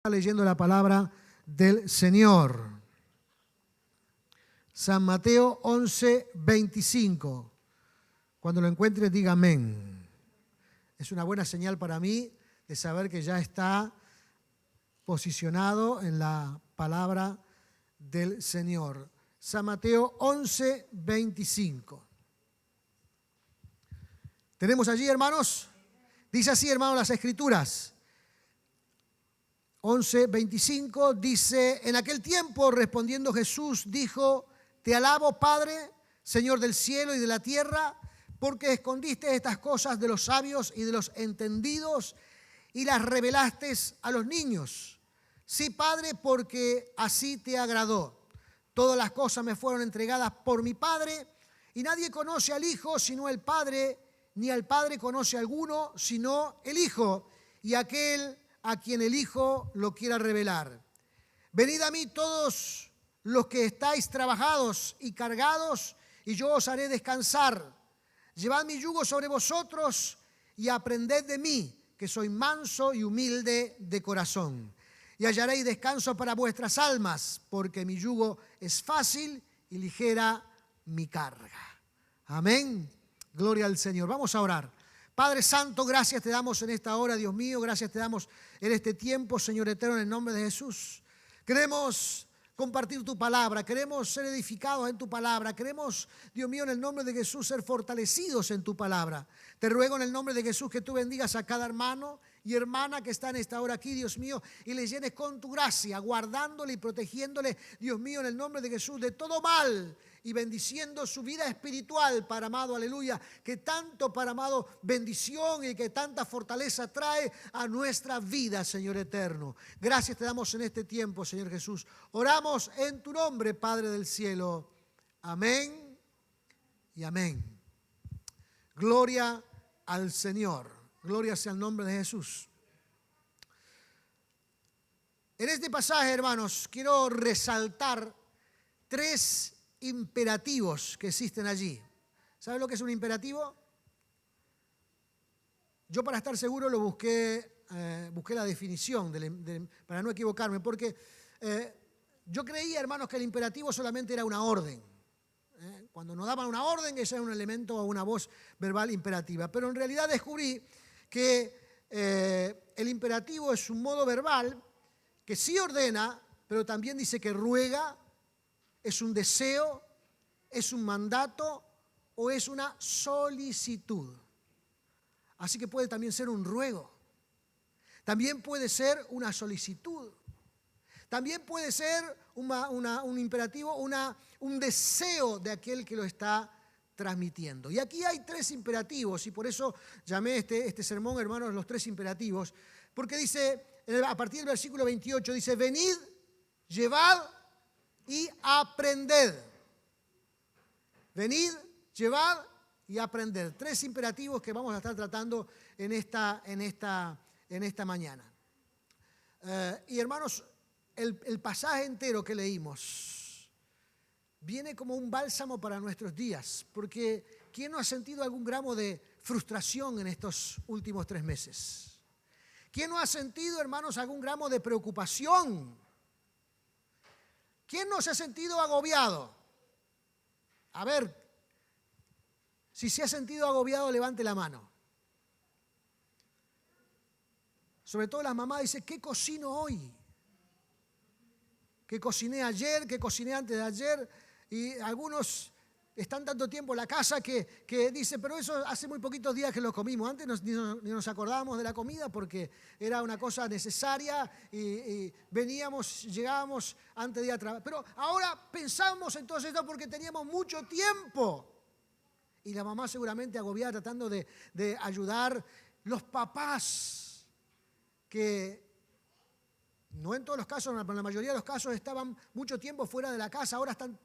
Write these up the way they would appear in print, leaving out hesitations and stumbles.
estar leyendo la palabra del Señor. San Mateo 11, 25. Cuando lo encuentre, diga amén. Es una buena señal para mí de saber que ya está posicionado en la palabra del Señor. San Mateo 11, 25. ¿Tenemos allí, hermanos? Dice así, hermanos, las Escrituras. 11, 25 dice: en aquel tiempo respondiendo Jesús dijo: te alabo, Padre, Señor del cielo y de la tierra, porque escondiste estas cosas de los sabios y de los entendidos y las revelaste a los niños. Sí, Padre, porque así te agradó. Todas las cosas me fueron entregadas por mi Padre, y nadie conoce al Hijo sino el Padre, ni al Padre conoce a alguno sino el Hijo, y aquel a quien el Hijo lo quiera revelar. Venid a mí todos los que estáis trabajados y cargados, y yo os haré descansar. Llevad mi yugo sobre vosotros y aprended de mí, que soy manso y humilde de corazón. Y hallaréis descanso para vuestras almas, porque mi yugo es fácil y ligera mi carga. Amén. Gloria al Señor. Vamos a orar. Padre Santo, gracias te damos en esta hora, Dios mío. Gracias te damos en este tiempo, Señor eterno, en el nombre de Jesús. Queremos compartir tu palabra, queremos ser edificados en tu palabra, queremos, Dios mío, en el nombre de Jesús, ser fortalecidos en tu palabra. Te ruego en el nombre de Jesús que tú bendigas a cada hermano y hermana que está en esta hora aquí, Dios mío, y les llenes con tu gracia, guardándole y protegiéndole, Dios mío, en el nombre de Jesús, de todo mal, y bendiciendo su vida espiritual, para amado, aleluya, que tanto, para amado, bendición y que tanta fortaleza trae a nuestra vida, Señor eterno. Gracias te damos en este tiempo, Señor Jesús. Oramos en tu nombre, Padre del cielo. Amén y amén. Gloria al Señor. Gloria sea el nombre de Jesús. En este pasaje, hermanos, quiero resaltar 3 imperativos que existen allí. ¿Saben lo que es un imperativo? Yo, para estar seguro, lo busqué la definición para no equivocarme, porque yo creía, hermanos, que el imperativo solamente era una orden. Cuando nos daban una orden, ese era un elemento o una voz verbal imperativa. Pero en realidad descubrí que el imperativo es un modo verbal que sí ordena, pero también dice que ruega, es un deseo, es un mandato o es una solicitud. Así que puede también ser un ruego. También puede ser una solicitud. También puede ser un imperativo, un deseo de aquel que lo está transmitiendo. Y aquí hay 3 imperativos, y por eso llamé este sermón, hermanos, los 3 imperativos, porque dice, a partir del versículo 28, dice: venid, llevad y aprended. Venid, llevad y aprended. 3 imperativos que vamos a estar tratando en esta mañana. Y hermanos, el pasaje entero que leímos viene como un bálsamo para nuestros días, porque ¿quién no ha sentido algún gramo de frustración en estos últimos 3 meses? ¿Quién no ha sentido, hermanos, algún gramo de preocupación? ¿Quién no se ha sentido agobiado? A ver, si se ha sentido agobiado, levante la mano. Sobre todo las mamás dicen: ¿qué cocino hoy? ¿Qué cociné ayer? ¿Qué cociné antes de ayer? Y algunos están tanto tiempo en la casa que dicen: pero eso hace muy poquitos días que lo comimos. Antes ni nos acordábamos de la comida porque era una cosa necesaria y llegábamos antes de ir a trabajar. Pero ahora pensamos entonces esto porque teníamos mucho tiempo. Y la mamá seguramente agobiada tratando de ayudar. Los papás que no en todos los casos, pero en la mayoría de los casos estaban mucho tiempo fuera de la casa, ahora estuvieron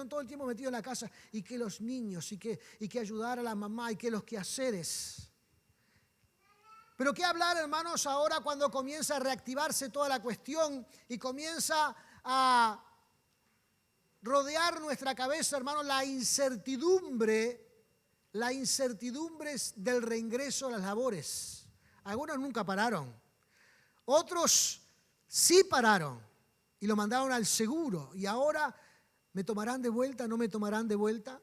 todo el tiempo metidos en la casa, y que los niños, y que ayudar a la mamá, y que los quehaceres. Pero qué hablar, hermanos, ahora cuando comienza a reactivarse toda la cuestión y comienza a rodear nuestra cabeza, hermanos, la incertidumbre del reingreso a las labores. Algunos nunca pararon. Otros Sí pararon y lo mandaron al seguro. Y ahora, ¿me tomarán de vuelta? ¿No me tomarán de vuelta?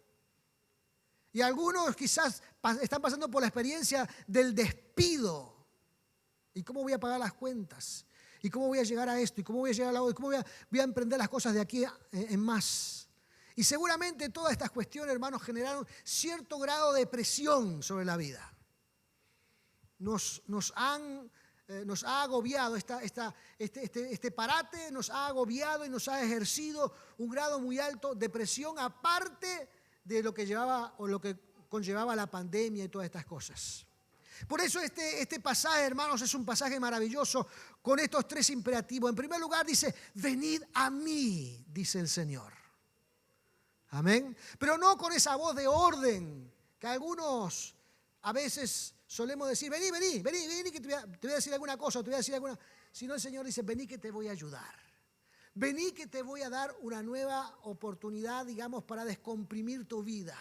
Y algunos quizás están pasando por la experiencia del despido. ¿Y cómo voy a pagar las cuentas? ¿Y cómo voy a llegar a esto? ¿Y cómo voy a llegar a la otra? ¿Y cómo voy a emprender las cosas de aquí en más? Y seguramente todas estas cuestiones, hermanos, generaron cierto grado de presión sobre la vida. Nos ha agobiado, este parate nos ha agobiado y nos ha ejercido un grado muy alto de presión, aparte de lo que llevaba o lo que conllevaba la pandemia y todas estas cosas. Por eso este pasaje, hermanos, es un pasaje maravilloso con estos tres imperativos. En primer lugar dice, venid a mí, dice el Señor. Amén. Pero no con esa voz de orden que algunos a veces solemos decir, vení, que te voy a decir alguna cosa, sino el Señor dice, vení que te voy a ayudar. Vení que te voy a dar una nueva oportunidad, digamos, para descomprimir tu vida.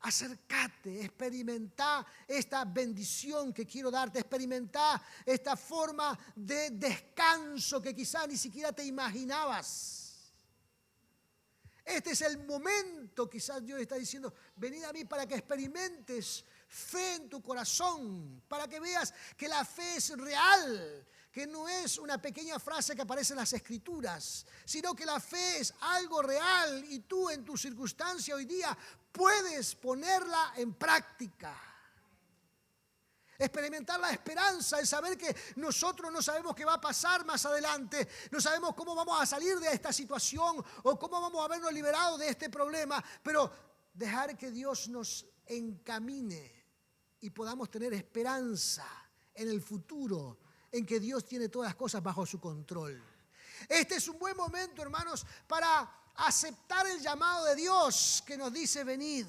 Acércate, experimenta esta bendición que quiero darte, experimenta esta forma de descanso que quizás ni siquiera te imaginabas. Este es el momento, quizás Dios está diciendo, venid a mí para que experimentes fe en tu corazón, para que veas que la fe es real, que no es una pequeña frase que aparece en las Escrituras, sino que la fe es algo real y tú en tu circunstancia hoy día puedes ponerla en práctica. Experimentar la esperanza, el saber que nosotros no sabemos qué va a pasar más adelante, no sabemos cómo vamos a salir de esta situación o cómo vamos a habernos liberado de este problema, pero dejar que Dios nos encamine y podamos tener esperanza en el futuro, en que Dios tiene todas las cosas bajo su control. Este es un buen momento, hermanos, para aceptar el llamado de Dios que nos dice, venid,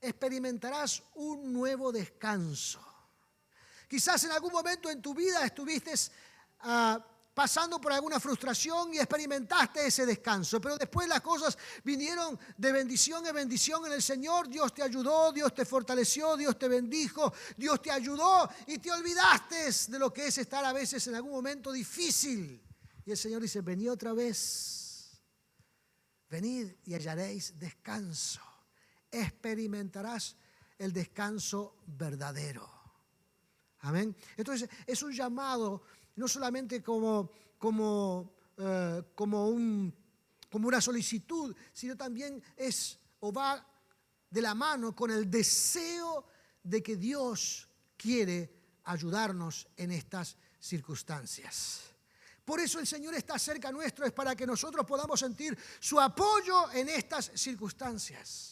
experimentarás un nuevo descanso. Quizás en algún momento en tu vida estuviste pasando por alguna frustración y experimentaste ese descanso, pero después las cosas vinieron de bendición en bendición en el Señor. Dios te ayudó, Dios te fortaleció, Dios te bendijo, Dios te ayudó y te olvidaste de lo que es estar a veces en algún momento difícil. Y el Señor dice, venid otra vez, venid y hallaréis descanso. Experimentarás el descanso verdadero. Amén. Entonces es un llamado no solamente como una solicitud, sino también va de la mano con el deseo de que Dios quiere ayudarnos en estas circunstancias. Por eso el Señor está cerca nuestro, es para que nosotros podamos sentir su apoyo en estas circunstancias.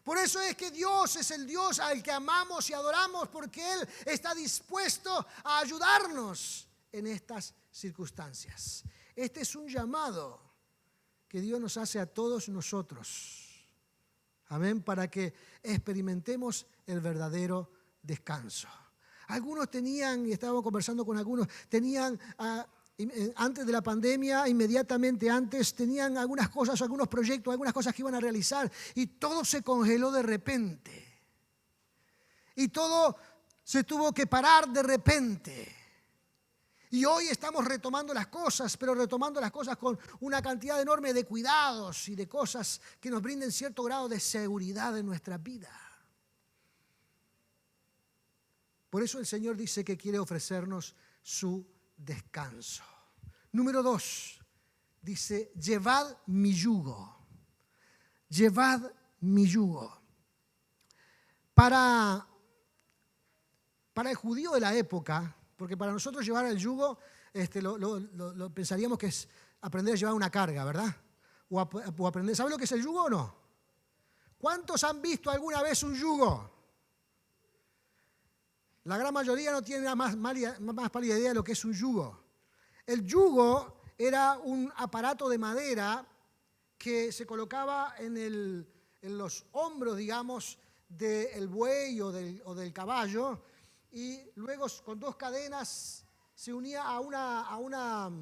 Por eso es que Dios es el Dios al que amamos y adoramos, porque Él está dispuesto a ayudarnos en estas circunstancias. Este es un llamado que Dios nos hace a todos nosotros. Amén, para que experimentemos el verdadero descanso. Algunos tenían, y estábamos conversando con algunos, tenían antes de la pandemia, inmediatamente antes, tenían algunas cosas, algunos proyectos, algunas cosas que iban a realizar y todo se congeló de repente. Y todo se tuvo que parar de repente. Y hoy estamos retomando las cosas, pero retomando las cosas con una cantidad enorme de cuidados y de cosas que nos brinden cierto grado de seguridad en nuestra vida. Por eso el Señor dice que quiere ofrecernos su descanso. Número 2, dice, llevad mi yugo. Llevad mi yugo. Para el judío de la época, porque para nosotros llevar el yugo, lo pensaríamos que es aprender a llevar una carga, ¿verdad? O aprender, ¿saben lo que es el yugo o no? ¿Cuántos han visto alguna vez un yugo? La gran mayoría no tiene la más pálida idea de lo que es un yugo. El yugo era un aparato de madera que se colocaba en los hombros, digamos, del buey o del caballo, y luego con 2 cadenas se unía a una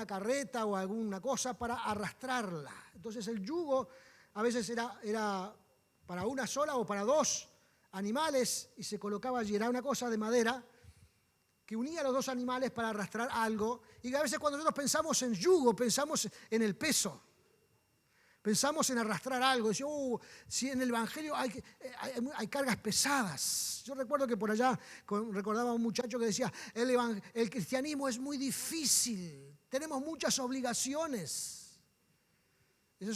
carreta o alguna cosa para arrastrarla. Entonces el yugo a veces era para una sola o para 2 animales y se colocaba allí. Era una cosa de madera que unía a los dos animales para arrastrar algo. Y a veces cuando nosotros pensamos en yugo, pensamos en el peso. Pensamos en arrastrar algo. Decimos, si en el Evangelio hay cargas pesadas. Yo recuerdo que por allá recordaba a un muchacho que decía, el cristianismo es muy difícil, tenemos muchas obligaciones. Esa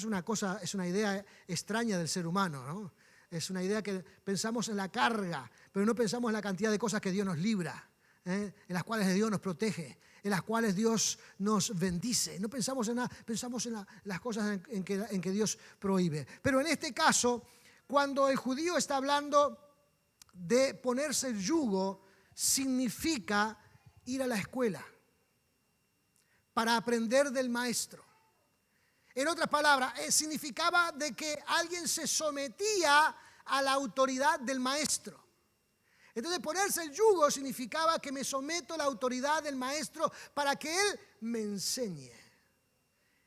es una idea extraña del ser humano, ¿no? Es una idea que pensamos en la carga, pero no pensamos en la cantidad de cosas que Dios nos libra, en las cuales Dios nos protege, en las cuales Dios nos bendice. No pensamos en nada, pensamos en las cosas en que Dios prohíbe. Pero en este caso, cuando el judío está hablando de ponerse el yugo, significa ir a la escuela para aprender del maestro. En otras palabras, significaba de que alguien se sometía a la autoridad del maestro. Entonces, ponerse el yugo significaba que me someto a la autoridad del maestro para que él me enseñe.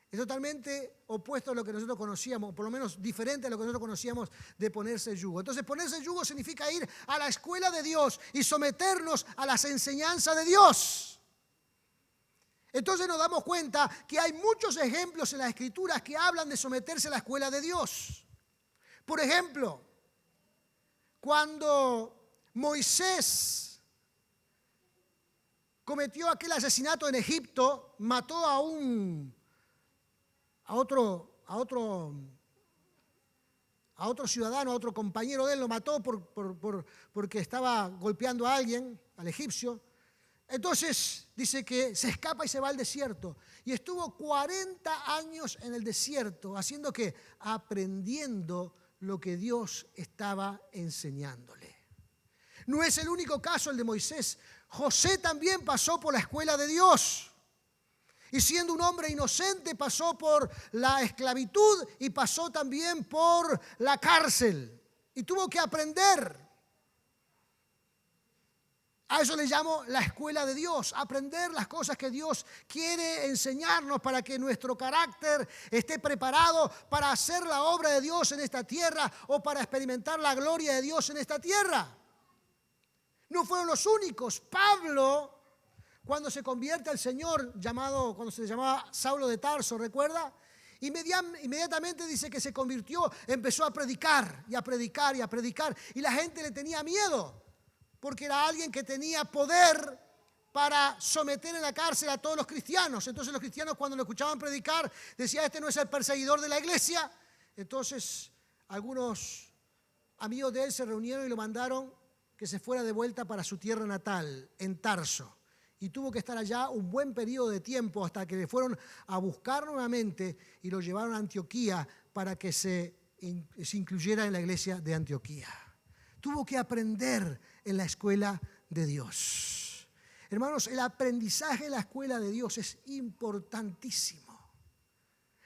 Es totalmente opuesto a lo que nosotros conocíamos, por lo menos diferente a lo que nosotros conocíamos de ponerse el yugo. Entonces, ponerse el yugo significa ir a la escuela de Dios y someternos a las enseñanzas de Dios. Entonces nos damos cuenta que hay muchos ejemplos en las Escrituras que hablan de someterse a la escuela de Dios. Por ejemplo, cuando Moisés cometió aquel asesinato en Egipto, mató a otro ciudadano, a otro compañero de él, lo mató porque estaba golpeando a alguien, al egipcio. Entonces dice que se escapa y se va al desierto. Y estuvo 40 años en el desierto, haciendo que aprendiendo lo que Dios estaba enseñándole. No es el único caso el de Moisés. José también pasó por la escuela de Dios. Y siendo un hombre inocente pasó por la esclavitud y pasó también por la cárcel. Y tuvo que aprender. A eso le llamo la escuela de Dios, aprender las cosas que Dios quiere enseñarnos para que nuestro carácter esté preparado para hacer la obra de Dios en esta tierra o para experimentar la gloria de Dios en esta tierra. No fueron los únicos. Pablo, cuando se convierte al Señor, cuando se llamaba Saulo de Tarso, ¿recuerda? Inmediatamente dice que se convirtió, empezó a predicar y a predicar y a predicar y la gente le tenía miedo. Porque era alguien que tenía poder para someter en la cárcel a todos los cristianos. Entonces los cristianos cuando lo escuchaban predicar decían, este no es el perseguidor de la iglesia. Entonces algunos amigos de él se reunieron y lo mandaron que se fuera de vuelta para su tierra natal, en Tarso. Y tuvo que estar allá un buen periodo de tiempo hasta que le fueron a buscar nuevamente y lo llevaron a Antioquía para que se incluyera en la iglesia de Antioquía. Tuvo que aprender en la escuela de Dios. Hermanos, el aprendizaje en la escuela de Dios es importantísimo.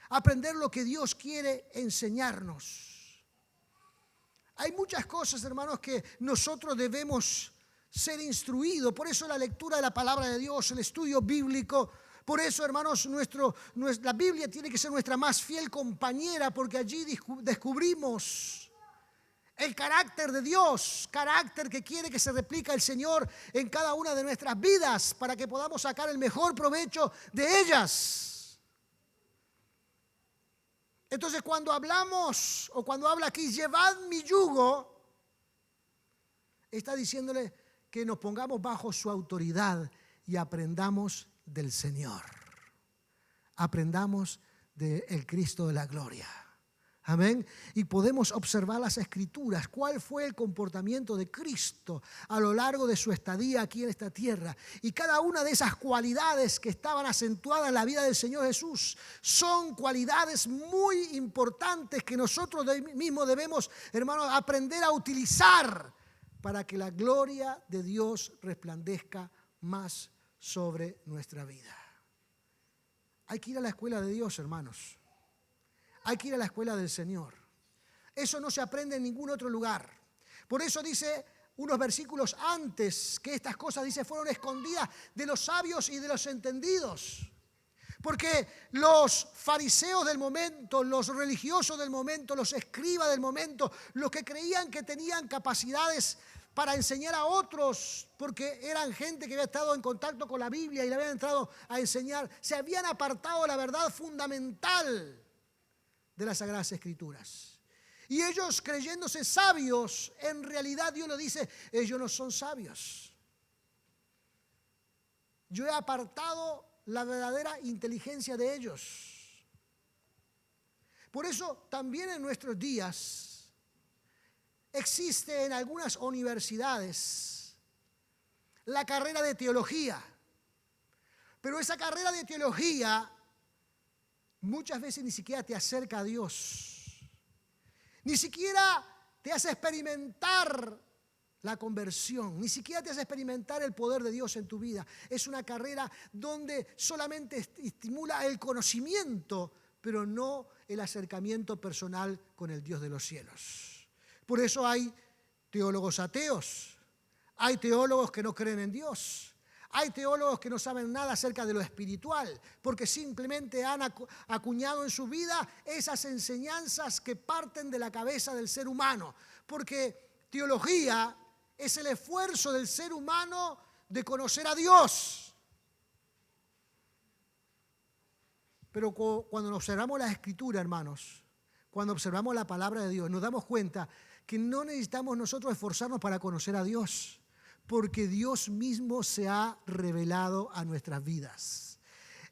Aprender lo que Dios quiere enseñarnos. Hay muchas cosas, hermanos, que nosotros debemos ser instruidos. Por eso la lectura de la palabra de Dios, el estudio bíblico. Por eso, hermanos, la Biblia tiene que ser nuestra más fiel compañera, porque allí descubrimos el carácter de Dios, carácter que quiere que se replique el Señor en cada una de nuestras vidas para que podamos sacar el mejor provecho de ellas. Entonces, cuando hablamos o cuando habla aquí, llevad mi yugo, está diciéndole que nos pongamos bajo su autoridad y aprendamos del Señor. Aprendamos del Cristo de la gloria. Amén. Y podemos observar las Escrituras. ¿Cuál fue el comportamiento de Cristo a lo largo de su estadía aquí en esta tierra? Y cada una de esas cualidades que estaban acentuadas en la vida del Señor Jesús son cualidades muy importantes que nosotros mismos debemos, hermanos, aprender a utilizar para que la gloria de Dios resplandezca más sobre nuestra vida. Hay que ir a la escuela de Dios, hermanos. Hay que ir a la escuela del Señor. Eso no se aprende en ningún otro lugar. Por eso dice unos versículos antes que estas cosas, dice, fueron escondidas de los sabios y de los entendidos. Porque los fariseos del momento, los religiosos del momento, los escribas del momento, los que creían que tenían capacidades para enseñar a otros, porque eran gente que había estado en contacto con la Biblia y le habían entrado a enseñar. Se habían apartado de la verdad fundamental de las Sagradas Escrituras. Y ellos, creyéndose sabios, en realidad Dios les dice, ellos no son sabios. Yo he apartado la verdadera inteligencia de ellos. Por eso también en nuestros días existe en algunas universidades la carrera de teología. Pero esa carrera de teología muchas veces ni siquiera te acerca a Dios. Ni siquiera te hace experimentar la conversión, ni siquiera te hace experimentar el poder de Dios en tu vida. Es una carrera donde solamente estimula el conocimiento, pero no el acercamiento personal con el Dios de los cielos. Por eso hay teólogos ateos, hay teólogos que no creen en Dios, hay teólogos que no saben nada acerca de lo espiritual, porque simplemente han acuñado en su vida esas enseñanzas que parten de la cabeza del ser humano, porque teología es el esfuerzo del ser humano de conocer a Dios. Pero cuando observamos la Escritura, hermanos, cuando observamos la palabra de Dios, nos damos cuenta que no necesitamos nosotros esforzarnos para conocer a Dios, porque Dios mismo se ha revelado a nuestras vidas.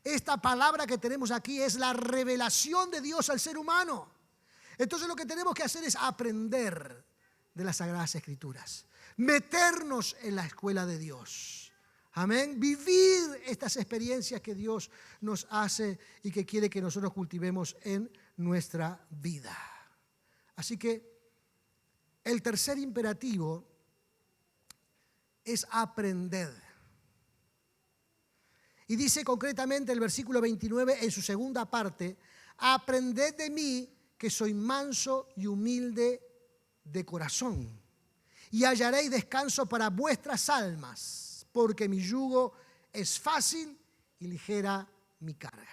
Esta palabra que tenemos aquí es la revelación de Dios al ser humano. Entonces lo que tenemos que hacer es aprender de las Sagradas Escrituras, meternos en la escuela de Dios. Amén. Vivir estas experiencias que Dios nos hace y que quiere que nosotros cultivemos en nuestra vida. Así que el tercer imperativo es aprender. Y dice concretamente el versículo 29 en su segunda parte: aprended de mí que soy manso y humilde de corazón, y hallaréis descanso para vuestras almas, porque mi yugo es fácil y ligera mi carga.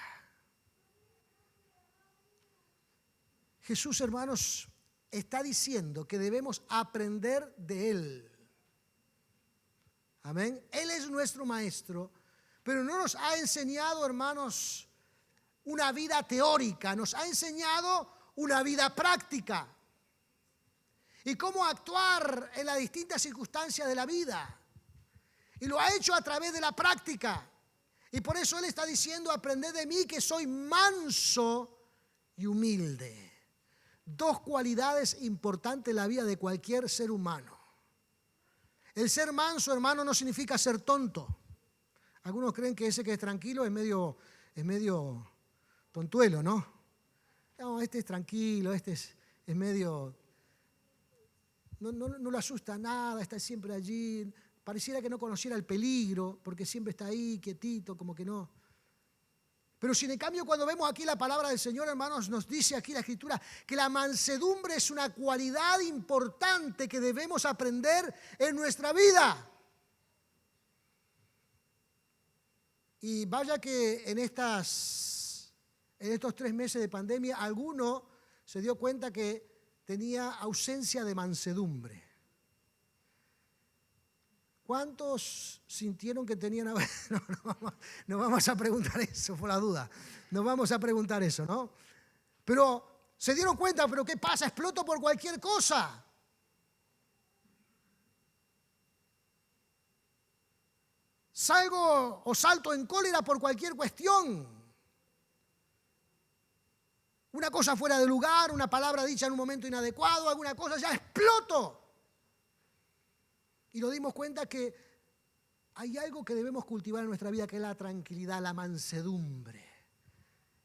Jesús, hermanos, está diciendo que debemos aprender de Él. Amén. Él es nuestro maestro, pero no nos ha enseñado, hermanos, una vida teórica, nos ha enseñado una vida práctica. Y cómo actuar en las distintas circunstancias de la vida. Y lo ha hecho a través de la práctica. Y por eso Él está diciendo: aprended de mí que soy manso y humilde. Dos cualidades importantes en la vida de cualquier ser humano. El ser manso, hermano, no significa ser tonto. Algunos creen que ese que es tranquilo es medio tontuelo, ¿no? No, este es tranquilo, este es medio... No lo asusta nada, está siempre allí. Pareciera que no conociera el peligro, porque siempre está ahí, quietito, como que no. Pero sin en cambio, cuando vemos aquí la palabra del Señor, hermanos, nos dice aquí la Escritura que la mansedumbre es una cualidad importante que debemos aprender en nuestra vida. Y vaya que en estos 3 meses de pandemia, alguno se dio cuenta que tenía ausencia de mansedumbre. ¿Cuántos sintieron que tenían? No vamos a preguntar eso, por la duda. No vamos a preguntar eso, ¿no? Pero se dieron cuenta, ¿pero qué pasa? Exploto por cualquier cosa. Salgo o salto en cólera por cualquier cuestión. Una cosa fuera de lugar, una palabra dicha en un momento inadecuado, alguna cosa, ya exploto. Y nos dimos cuenta que hay algo que debemos cultivar en nuestra vida, que es la tranquilidad, la mansedumbre.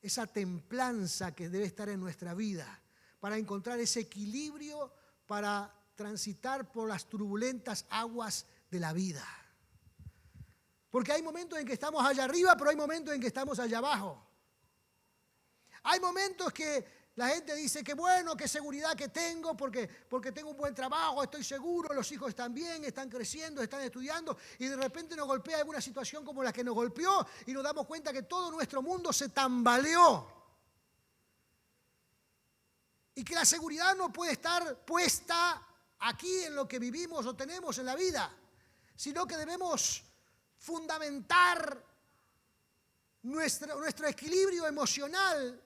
Esa templanza que debe estar en nuestra vida para encontrar ese equilibrio, para transitar por las turbulentas aguas de la vida. Porque hay momentos en que estamos allá arriba, pero hay momentos en que estamos allá abajo. Hay momentos que la gente dice que bueno, qué seguridad que tengo, porque tengo un buen trabajo, estoy seguro, los hijos están bien, están creciendo, están estudiando, y de repente nos golpea alguna situación como la que nos golpeó y nos damos cuenta que todo nuestro mundo se tambaleó. Y que la seguridad no puede estar puesta aquí en lo que vivimos o tenemos en la vida, sino que debemos fundamentar nuestro equilibrio emocional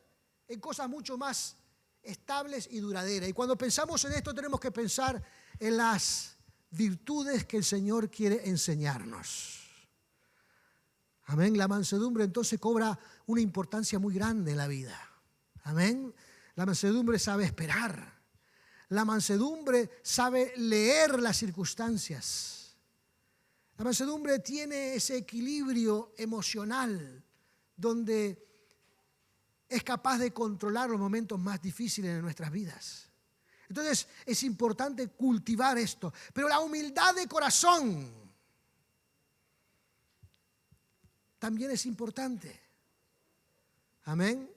en cosas mucho más estables y duraderas. Y cuando pensamos en esto tenemos que pensar en las virtudes que el Señor quiere enseñarnos. Amén. La mansedumbre entonces cobra una importancia muy grande en la vida. Amén. La mansedumbre sabe esperar. La mansedumbre sabe leer las circunstancias. La mansedumbre tiene ese equilibrio emocional donde es capaz de controlar los momentos más difíciles de nuestras vidas. Entonces es importante cultivar esto. Pero la humildad de corazón también es importante. Amén.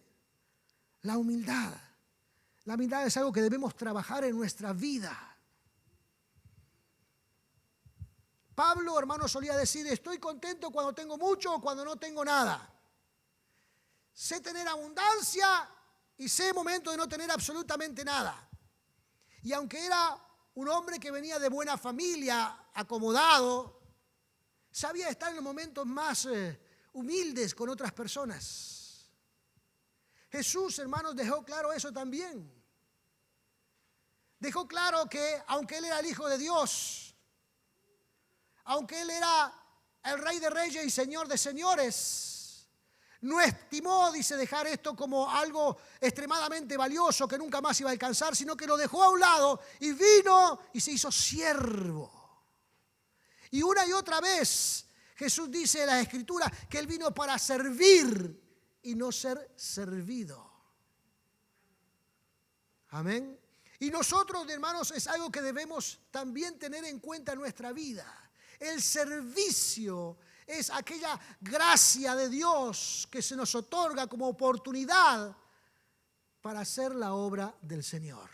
La humildad. La humildad es algo que debemos trabajar en nuestra vida. Pablo, hermano, solía decir, estoy contento cuando tengo mucho o cuando no tengo nada. Sé tener abundancia y sé momentos de no tener absolutamente nada. Y aunque era un hombre que venía de buena familia, acomodado, sabía estar en los momentos más humildes con otras personas. Jesús, hermanos, dejó claro eso también. Dejó claro que aunque Él era el Hijo de Dios, aunque Él era el Rey de Reyes y Señor de Señores, no estimó, dice, dejar esto como algo extremadamente valioso que nunca más iba a alcanzar, sino que lo dejó a un lado y vino y se hizo siervo. Y una y otra vez Jesús dice en la Escritura que Él vino para servir y no ser servido. Amén. Y nosotros, hermanos, es algo que debemos también tener en cuenta en nuestra vida. El servicio es aquella gracia de Dios que se nos otorga como oportunidad para hacer la obra del Señor,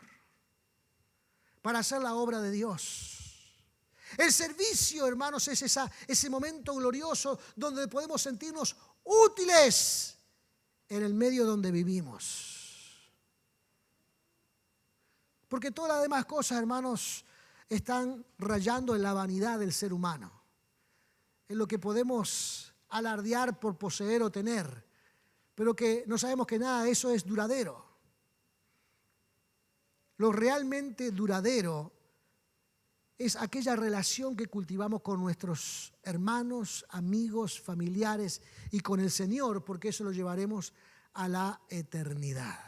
para hacer la obra de Dios. El servicio, hermanos, es ese momento glorioso donde podemos sentirnos útiles en el medio donde vivimos. Porque todas las demás cosas, hermanos, están rayando en la vanidad del ser humano, en lo que podemos alardear por poseer o tener, pero que no sabemos que nada de eso es duradero. Lo realmente duradero es aquella relación que cultivamos con nuestros hermanos, amigos, familiares y con el Señor, porque eso lo llevaremos a la eternidad.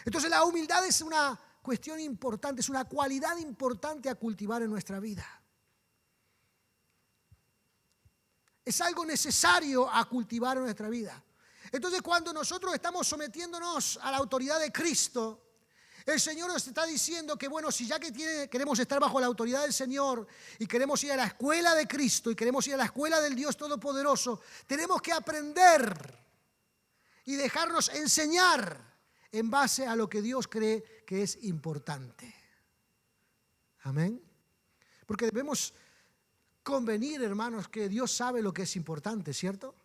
Entonces la humildad es una cuestión importante, es una cualidad importante a cultivar en nuestra vida. Es algo necesario a cultivar en nuestra vida. Entonces, cuando nosotros estamos sometiéndonos a la autoridad de Cristo, el Señor nos está diciendo que, bueno, si ya que queremos estar bajo la autoridad del Señor y queremos ir a la escuela de Cristo y queremos ir a la escuela del Dios Todopoderoso, tenemos que aprender y dejarnos enseñar en base a lo que Dios cree que es importante. Amén. Porque debemos convenir, hermanos, que Dios sabe lo que es importante, ¿cierto?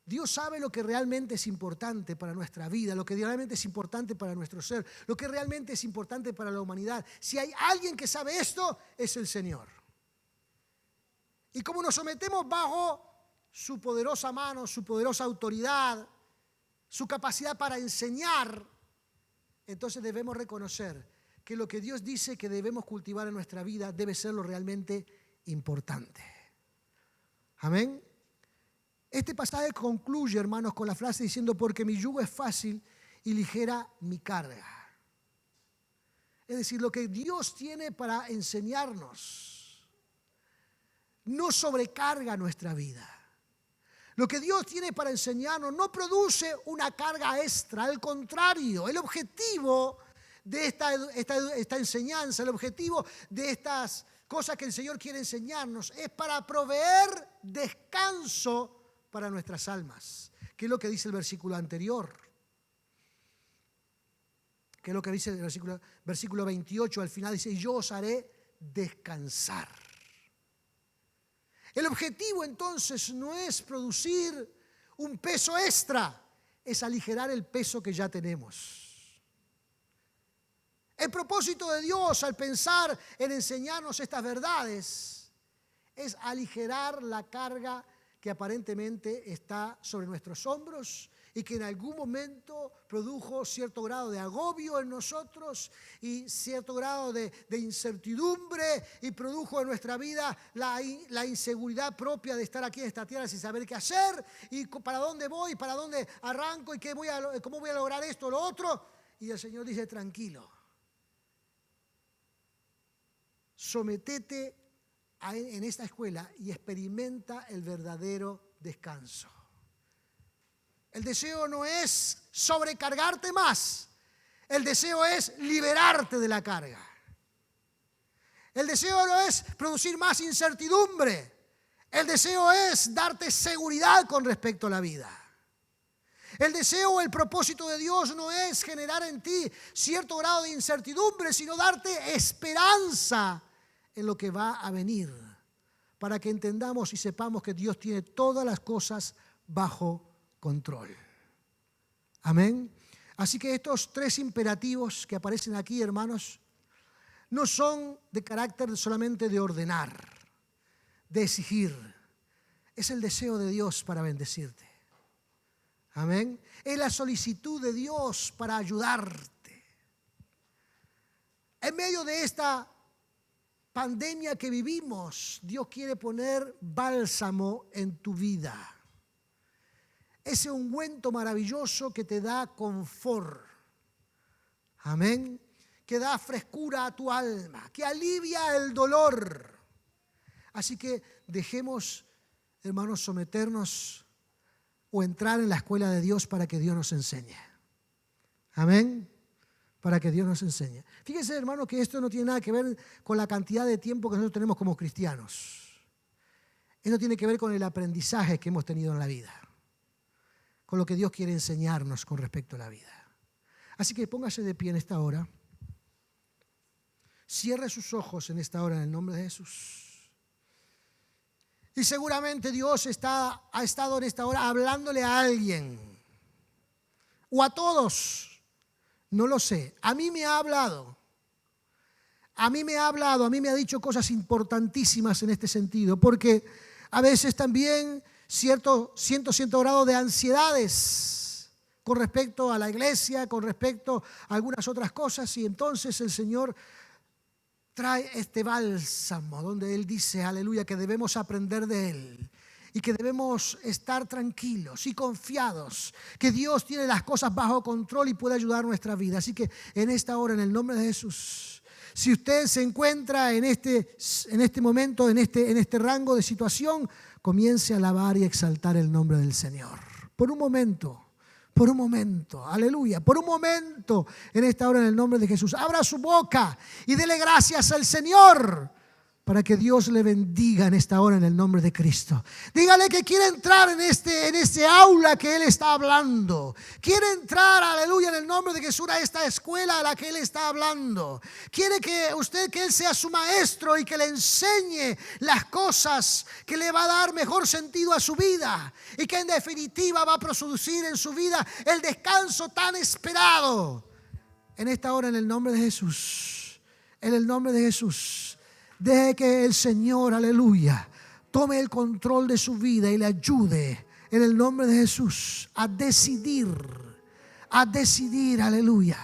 Dios sabe lo que realmente es importante para nuestra vida, lo que realmente es importante para nuestro ser, lo que realmente es importante para la humanidad. Si hay alguien que sabe esto, es el Señor. Y como nos sometemos bajo su poderosa mano, su poderosa autoridad, su capacidad para enseñar, entonces debemos reconocer que lo que Dios dice que debemos cultivar en nuestra vida debe ser lo realmente importante. Amén. Este pasaje concluye, hermanos, con la frase diciendo, porque mi yugo es fácil y ligera mi carga. Es decir, lo que Dios tiene para enseñarnos no sobrecarga nuestra vida. Lo que Dios tiene para enseñarnos no produce una carga extra, al contrario, el objetivo de esta enseñanza, el objetivo de estas cosas que el Señor quiere enseñarnos es para proveer descanso para nuestras almas, que es lo que dice el versículo anterior, que es lo que dice el versículo 28, al final dice, y yo os haré descansar. El objetivo entonces no es producir un peso extra, es aligerar el peso que ya tenemos. El propósito de Dios al pensar en enseñarnos estas verdades es aligerar la carga que aparentemente está sobre nuestros hombros y que en algún momento produjo cierto grado de agobio en nosotros y cierto grado de incertidumbre, y produjo en nuestra vida la inseguridad propia de estar aquí en esta tierra sin saber qué hacer y para dónde voy, para dónde arranco y cómo voy a lograr esto o lo otro. Y el Señor dice: tranquilo, sométete en esta escuela y experimenta el verdadero descanso. El deseo no es sobrecargarte más. El deseo es liberarte de la carga. El deseo no es producir más incertidumbre. El deseo es darte seguridad con respecto a la vida. El deseo o el propósito de Dios no es generar en ti cierto grado de incertidumbre, sino darte esperanza en lo que va a venir, para que entendamos y sepamos que Dios tiene todas las cosas bajo control. Amén. Así que estos 3 imperativos que aparecen aquí, hermanos, no son de carácter solamente de ordenar, de exigir. Es el deseo de Dios para bendecirte. Amén. Es la solicitud de Dios para ayudarte. En medio de esta pandemia que vivimos, Dios quiere poner bálsamo en tu vida. Ese ungüento maravilloso que te da confort. Amén. Que da frescura a tu alma, que alivia el dolor. Así que dejemos, hermanos, someternos o entrar en la escuela de Dios para que Dios nos enseñe. Amén. Para que Dios nos enseñe. Fíjense, hermano, que esto no tiene nada que ver con la cantidad de tiempo que nosotros tenemos como cristianos. Esto tiene que ver con el aprendizaje que hemos tenido en la vida, con lo que Dios quiere enseñarnos con respecto a la vida. Así que póngase de pie en esta hora. Cierre sus ojos en esta hora en el nombre de Jesús. Y seguramente Dios ha estado en esta hora hablándole a alguien o a todos. No lo sé. A mí me ha hablado. A mí me ha dicho cosas importantísimas en este sentido, porque a veces también siento cierto grado de ansiedades con respecto a la iglesia, con respecto a algunas otras cosas, y entonces el Señor trae este bálsamo donde Él dice, aleluya, que debemos aprender de Él y que debemos estar tranquilos y confiados, que Dios tiene las cosas bajo control y puede ayudar nuestra vida. Así que en esta hora, en el nombre de Jesús, si usted se encuentra en este momento, en este rango de situación, comience a alabar y exaltar el nombre del Señor. Por un momento, aleluya, por un momento en esta hora en el nombre de Jesús. Abra su boca y dele gracias al Señor para que Dios le bendiga en esta hora en el nombre de Cristo. Dígale que quiere entrar en este aula que Él está hablando. Quiere entrar, aleluya, en el nombre de Jesús a esta escuela a la que Él está hablando. Quiere que Él sea su maestro y que le enseñe las cosas que le va a dar mejor sentido a su vida y que en definitiva va a producir en su vida el descanso tan esperado. En esta hora en el nombre de Jesús, en el nombre de Jesús. Deje que el Señor, aleluya, tome el control de su vida y le ayude en el nombre de Jesús a decidir, aleluya,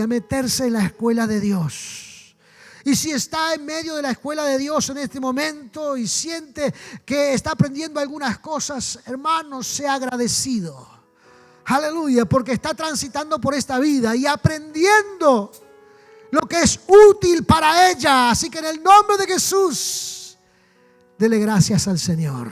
meterse en la escuela de Dios. Y si está en medio de la escuela de Dios en este momento y siente que está aprendiendo algunas cosas, hermano, sea agradecido. Aleluya, porque está transitando por esta vida y aprendiendo lo que es útil para ella. Así que en el nombre de Jesús, dele gracias al Señor.